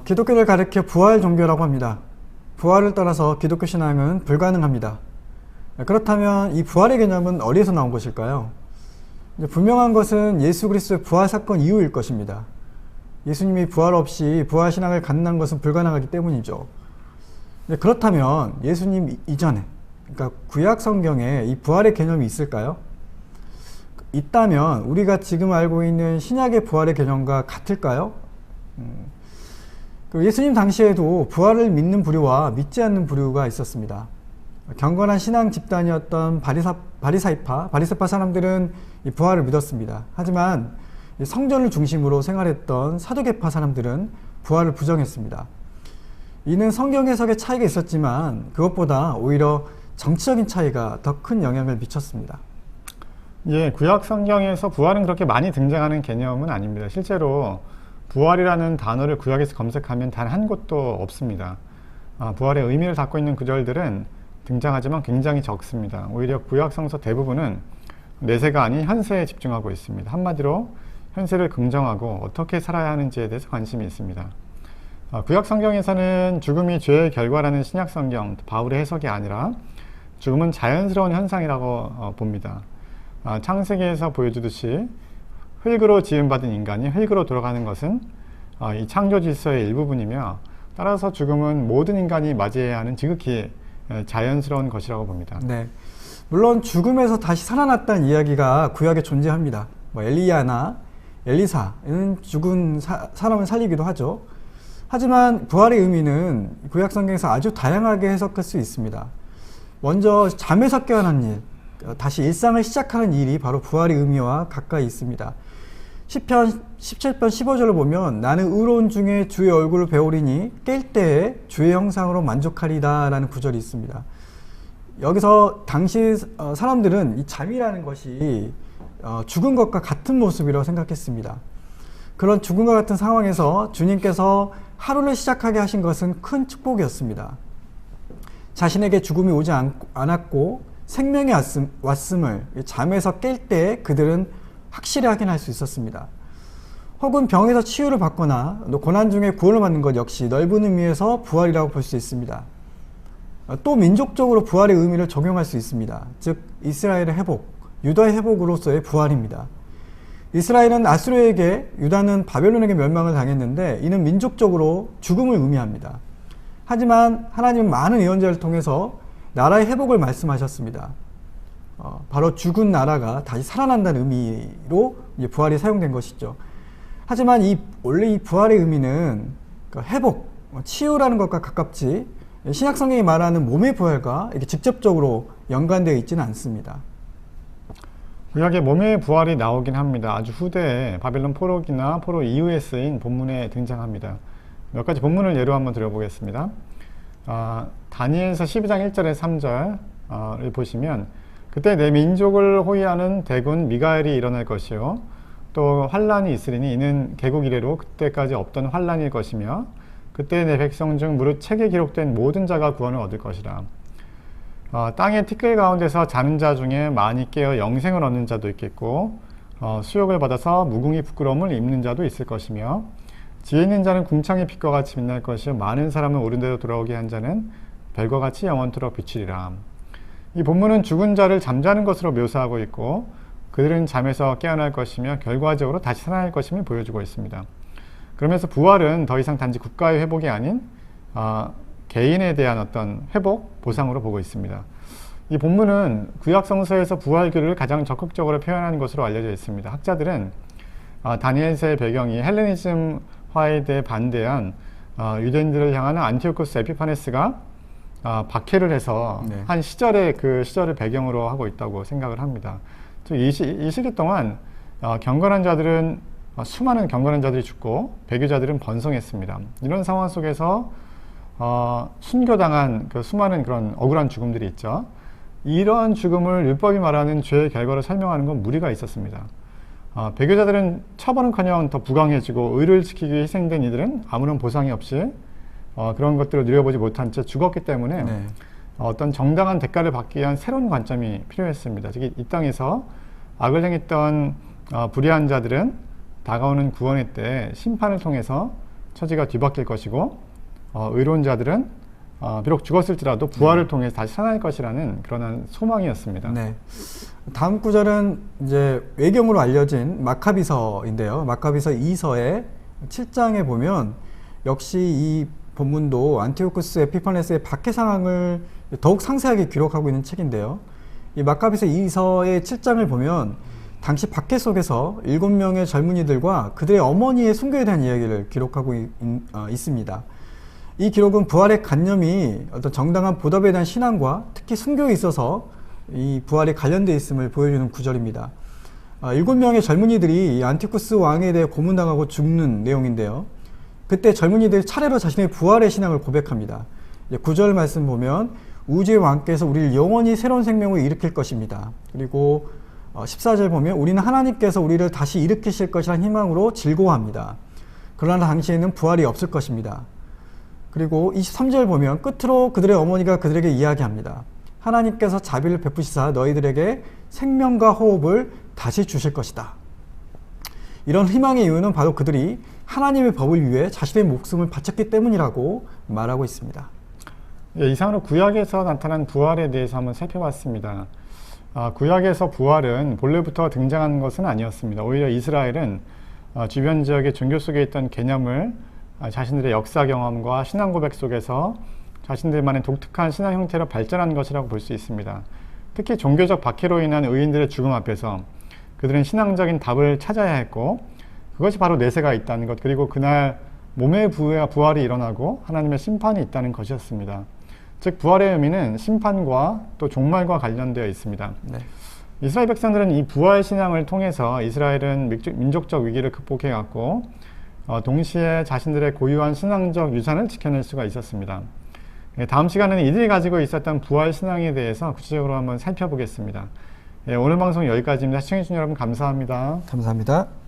기독교를 가리켜 부활 종교라고 합니다. 부활을 떠나서 기독교 신앙은 불가능합니다. 그렇다면 이 부활의 개념은 어디에서 나온 것일까요? 분명한 것은 예수 그리스도의 부활 사건 이후일 것입니다. 예수님이 부활 없이 부활 신앙을 갖는 것은 불가능하기 때문이죠. 그렇다면 예수님 이전에, 그러니까 구약 성경에 이 부활의 개념이 있을까요? 있다면 우리가 지금 알고 있는 신약의 부활의 개념과 같을까요? 예수님 당시에도 부활을 믿는 부류와 믿지 않는 부류가 있었습니다. 경건한 신앙 집단이었던 바리새파 사람들은 이 부활을 믿었습니다. 하지만 성전을 중심으로 생활했던 사두개파 사람들은 부활을 부정했습니다. 이는 성경 해석의 차이가 있었지만 그것보다 오히려 정치적인 차이가 더 큰 영향을 미쳤습니다. 예, 구약 성경에서 부활은 그렇게 많이 등장하는 개념은 아닙니다. 실제로 부활이라는 단어를 구약에서 검색하면 단 한 곳도 없습니다. 부활의 의미를 담고 있는 구절들은 등장하지만 굉장히 적습니다. 오히려 구약 성서 대부분은 내세가 아닌 현세에 집중하고 있습니다. 한마디로 현세를 긍정하고 어떻게 살아야 하는지에 대해서 관심이 있습니다. 구약 성경에서는 죽음이 죄의 결과라는 신약 성경 바울의 해석이 아니라 죽음은 자연스러운 현상이라고 봅니다. 창세기에서 보여주듯이 흙으로 지음받은 인간이 흙으로 돌아가는 것은 이 창조 질서의 일부분이며 따라서 죽음은 모든 인간이 맞이해야 하는 지극히 자연스러운 것이라고 봅니다. 네, 물론 죽음에서 다시 살아났다는 이야기가 구약에 존재합니다. 엘리야나 엘리사는 죽은 사람을 살리기도 하죠. 하지만 부활의 의미는 구약 성경에서 아주 다양하게 해석할 수 있습니다. 먼저 잠에서 깨어난 일, 다시 일상을 시작하는 일이 바로 부활의 의미와 가까이 있습니다. 시편 17편 15절을 보면 나는 의로운 중에 주의 얼굴을 배우리니 깰 때에 주의 형상으로 만족하리다 라는 구절이 있습니다. 여기서 당시 사람들은 이 잠이라는 것이 죽은 것과 같은 모습이라고 생각했습니다. 그런 죽음과 같은 상황에서 주님께서 하루를 시작하게 하신 것은 큰 축복이었습니다. 자신에게 죽음이 오지 않았고 생명이 왔음을 잠에서 깰 때 그들은 확실히 확인할 수 있었습니다. 혹은 병에서 치유를 받거나 고난 중에 구원을 받는 것 역시 넓은 의미에서 부활이라고 볼 수 있습니다. 또 민족적으로 부활의 의미를 적용할 수 있습니다. 즉 이스라엘의 회복, 유다의 회복으로서의 부활입니다. 이스라엘은 아수르에게, 유다는 바벨론에게 멸망을 당했는데 이는 민족적으로 죽음을 의미합니다. 하지만 하나님은 많은 예언자를 통해서 나라의 회복을 말씀하셨습니다. 바로 죽은 나라가 다시 살아난다는 의미로 부활이 사용된 것이죠. 하지만 원래 이 부활의 의미는 회복, 치유라는 것과 가깝지 신약 성경이 말하는 몸의 부활과 이렇게 직접적으로 연관되어 있지는 않습니다. 구약에 몸의 부활이 나오긴 합니다. 아주 후대에 바벨론 포로기나 포로 이후에 쓰인 본문에 등장합니다. 몇 가지 본문을 예로 한번 들어보겠습니다. 다니엘서 12장 1절에 3절을 보시면 그때 내 민족을 호위하는 대군 미가엘이 일어날 것이요 또 환란이 있으리니 이는 개국 이래로 그때까지 없던 환란일 것이며 그때 내 백성 중 무릇 책에 기록된 모든 자가 구원을 얻을 것이라. 땅의 티끌 가운데서 자는 자 중에 많이 깨어 영생을 얻는 자도 있겠고 수욕을 받아서 무궁히 부끄러움을 입는 자도 있을 것이며 지혜 있는 자는 궁창의 빛과 같이 빛날 것이요 많은 사람을 옳은 대로 돌아오게 한 자는 별과 같이 영원토록 비치리라. 이 본문은 죽은 자를 잠자는 것으로 묘사하고 있고 그들은 잠에서 깨어날 것이며 결과적으로 다시 살아날 것임을 보여주고 있습니다. 그러면서 부활은 더 이상 단지 국가의 회복이 아닌 개인에 대한 어떤 회복, 보상으로 보고 있습니다. 이 본문은 구약 성서에서 부활교를 가장 적극적으로 표현하는 것으로 알려져 있습니다. 학자들은 다니엘서의 배경이 헬레니즘화에 대해 반대한 유대인들을 향하는 안티오코스 에피파네스가 박해를 해서 한 시절의 그 시절을 배경으로 하고 있다고 생각을 합니다. 이 시기 동안 경건한 자들은 수많은 경건한 자들이 죽고 배교자들은 번성했습니다. 이런 상황 속에서 순교당한 그 수많은 그런 억울한 죽음들이 있죠. 이런 죽음을 율법이 말하는 죄의 결과로 설명하는 건 무리가 있었습니다. 배교자들은 처벌은커녕 더 부강해지고 의를 지키기 위해 희생된 이들은 아무런 보상이 없이 그런 것들을 누려보지 못한 채 죽었기 때문에 어떤 정당한 대가를 받기 위한 새로운 관점이 필요했습니다. 즉 이 땅에서 악을 행했던 불의한 자들은 다가오는 구원의 때 심판을 통해서 처지가 뒤바뀔 것이고 의론자들은 비록 죽었을지라도 부활을 통해서 다시 살아날 것이라는 그런 소망이었습니다. 네. 다음 구절은 이제 외경으로 알려진 마카비서인데요. 마카비서 2서의 7장에 보면 역시 이 본문도 안티오쿠스 에피파네스의 박해 상황을 더욱 상세하게 기록하고 있는 책인데요. 이 마카비서 2서의 7장을 보면 당시 박해 속에서 7명의 젊은이들과 그들의 어머니의 순교에 대한 이야기를 기록하고 있습니다. 이 기록은 부활의 관념이 어떤 정당한 보답에 대한 신앙과 특히 순교에 있어서 이 부활에 관련되어 있음을 보여주는 구절입니다. 7명의 젊은이들이 이 안티쿠스 왕에 대해 고문당하고 죽는 내용인데요. 그때 젊은이들이 차례로 자신의 부활의 신앙을 고백합니다. 9절 말씀 보면 우주의 왕께서 우리를 영원히 새로운 생명으로 일으킬 것입니다. 그리고 14절 보면 우리는 하나님께서 우리를 다시 일으키실 것이라는 희망으로 즐거워합니다. 그러나 당시에는 부활이 없을 것입니다. 그리고 23절 보면 끝으로 그들의 어머니가 그들에게 이야기합니다. 하나님께서 자비를 베푸시사 너희들에게 생명과 호흡을 다시 주실 것이다. 이런 희망의 이유는 바로 그들이 하나님의 법을 위해 자신의 목숨을 바쳤기 때문이라고 말하고 있습니다. 예, 이상으로 구약에서 나타난 부활에 대해서 한번 살펴봤습니다. 구약에서 부활은 본래부터 등장하는 것은 아니었습니다. 오히려 이스라엘은 주변 지역의 종교 속에 있던 개념을 자신들의 역사 경험과 신앙 고백 속에서 자신들만의 독특한 신앙 형태로 발전한 것이라고 볼 수 있습니다. 특히 종교적 박해로 인한 의인들의 죽음 앞에서 그들은 신앙적인 답을 찾아야 했고 그것이 바로 내세가 있다는 것, 그리고 그날 몸의 부활이 일어나고 하나님의 심판이 있다는 것이었습니다. 즉 부활의 의미는 심판과 또 종말과 관련되어 있습니다. 네. 이스라엘 백성들은 이 부활 신앙을 통해서 이스라엘은 민족적 위기를 극복해갔고 동시에 자신들의 고유한 신앙적 유산을 지켜낼 수가 있었습니다. 다음 시간에는 이들이 가지고 있었던 부활 신앙에 대해서 구체적으로 한번 살펴보겠습니다. 오늘 방송 여기까지입니다. 시청해주신 여러분 감사합니다. 감사합니다.